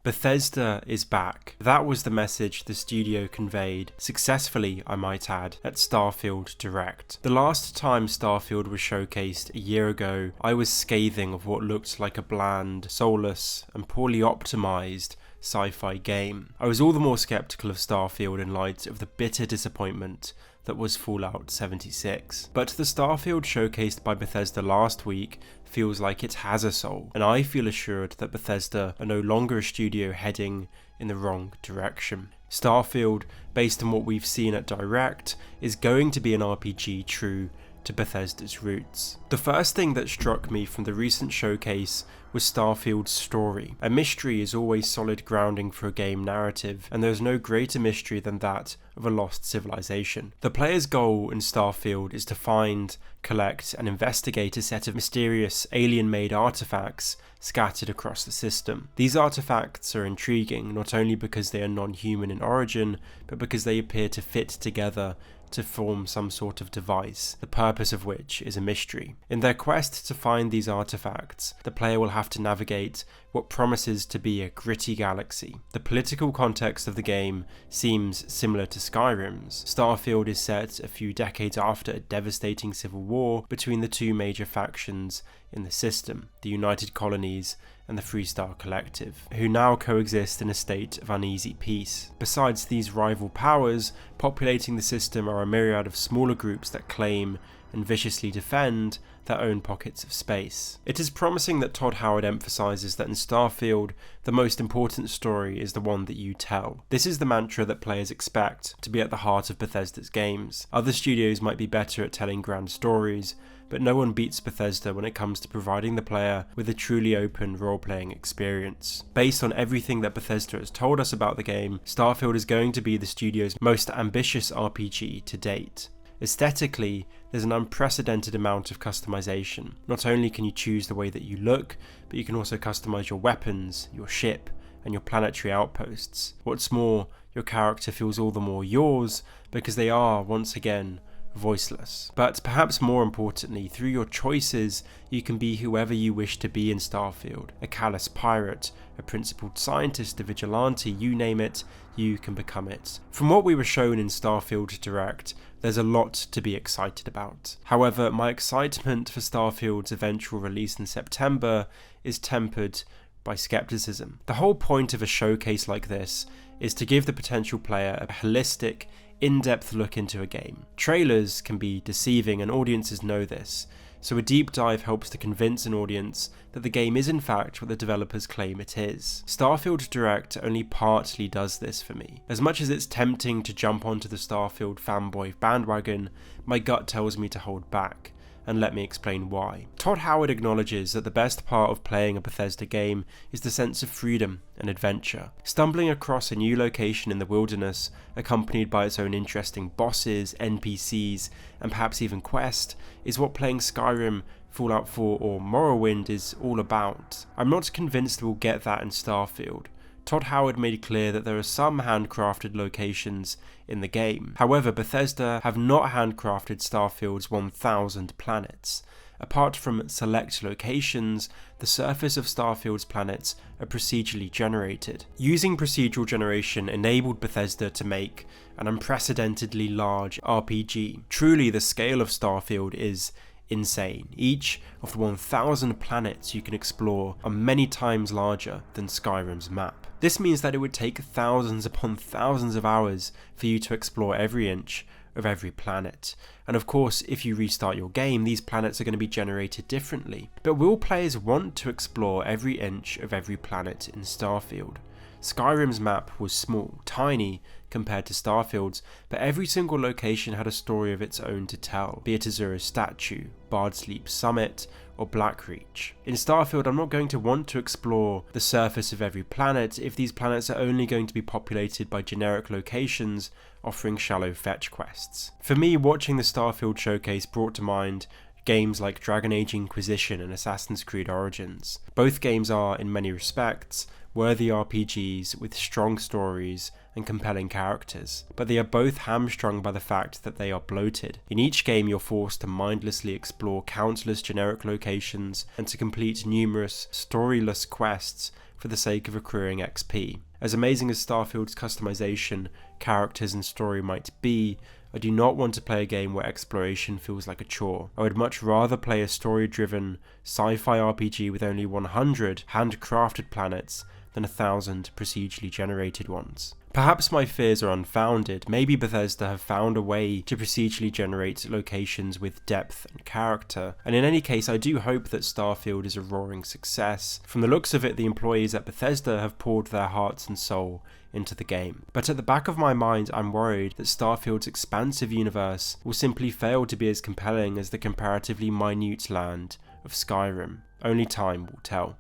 Bethesda is back. That was the message the studio conveyed, successfully I might add, at Starfield Direct. The last time Starfield was showcased a year ago, I was scathing of what looked like a bland, soulless, and poorly optimised sci-fi game. I was all the more skeptical of Starfield in light of the bitter disappointment that was Fallout 76. But the Starfield showcased by Bethesda last week feels like it has a soul, and I feel assured that Bethesda are no longer a studio heading in the wrong direction. Starfield, based on what we've seen at Direct, is going to be an RPG true to Bethesda's roots. The first thing that struck me from the recent showcase was Starfield's story. A mystery is always solid grounding for a game narrative, and there's no greater mystery than that of a lost civilization. The player's goal in Starfield is to find, collect, and investigate a set of mysterious alien-made artifacts scattered across the system. These artifacts are intriguing not only because they are non-human in origin, but because they appear to fit together to form some sort of device, the purpose of which is a mystery. In their quest to find these artifacts, the player will have to navigate what promises to be a gritty galaxy. The political context of the game seems similar to Skyrim's. Starfield is set a few decades after a devastating civil war between the two major factions in the system, the United Colonies and the Freestar Collective, who now coexist in a state of uneasy peace. Besides these rival powers, populating the system are a myriad of smaller groups that claim and viciously defend their own pockets of space. It is promising that Todd Howard emphasizes that in Starfield, the most important story is the one that you tell. This is the mantra that players expect to be at the heart of Bethesda's games. Other studios might be better at telling grand stories, but no one beats Bethesda when it comes to providing the player with a truly open role-playing experience. Based on everything that Bethesda has told us about the game, Starfield is going to be the studio's most ambitious RPG to date. Aesthetically, there's an unprecedented amount of customization. Not only can you choose the way that you look, but you can also customize your weapons, your ship, and your planetary outposts. What's more, your character feels all the more yours because they are, once again, voiceless. But perhaps more importantly, through your choices, you can be whoever you wish to be in Starfield. A callous pirate, a principled scientist, a vigilante, you name it, you can become it. From what we were shown in Starfield Direct, there's a lot to be excited about. However, my excitement for Starfield's eventual release in September is tempered by skepticism. The whole point of a showcase like this is to give the potential player a holistic, in-depth look into a game. Trailers can be deceiving and audiences know this, so a deep dive helps to convince an audience that the game is in fact what the developers claim it is. Starfield Direct only partly does this for me. As much as it's tempting to jump onto the Starfield fanboy bandwagon, my gut tells me to hold back. And let me explain why. Todd Howard acknowledges that the best part of playing a Bethesda game is the sense of freedom and adventure. Stumbling across a new location in the wilderness, accompanied by its own interesting bosses, NPCs, and perhaps even quest, is what playing Skyrim, Fallout 4 or Morrowind is all about. I'm not convinced we'll get that in Starfield. Todd Howard made clear that there are some handcrafted locations in the game. However, Bethesda have not handcrafted Starfield's 1,000 planets. Apart from select locations, the surface of Starfield's planets are procedurally generated. Using procedural generation enabled Bethesda to make an unprecedentedly large RPG. Truly, the scale of Starfield is insane. Each of the 1,000 planets you can explore are many times larger than Skyrim's map. This means that it would take thousands upon thousands of hours for you to explore every inch of every planet. And of course, if you restart your game, these planets are going to be generated differently. But will players want to explore every inch of every planet in Starfield? Skyrim's map was small, tiny compared to Starfield's, but every single location had a story of its own to tell, be it Azura's statue, Bard's Leap Summit, or Blackreach. In Starfield, I'm not going to want to explore the surface of every planet if these planets are only going to be populated by generic locations offering shallow fetch quests. For me, watching the Starfield showcase brought to mind games like Dragon Age Inquisition and Assassin's Creed Origins. Both games are, in many respects, worthy RPGs with strong stories and compelling characters, but they are both hamstrung by the fact that they are bloated. In each game, you're forced to mindlessly explore countless generic locations and to complete numerous storyless quests for the sake of accruing XP. As amazing as Starfield's customization, characters and story might be, I do not want to play a game where exploration feels like a chore. I would much rather play a story-driven, sci-fi RPG with only 100 handcrafted planets than 1,000 procedurally generated ones. Perhaps my fears are unfounded. Maybe Bethesda have found a way to procedurally generate locations with depth and character, and in any case I do hope that Starfield is a roaring success. From the looks of it, the employees at Bethesda have poured their hearts and soul into the game. But at the back of my mind, I'm worried that Starfield's expansive universe will simply fail to be as compelling as the comparatively minute land of Skyrim. Only time will tell.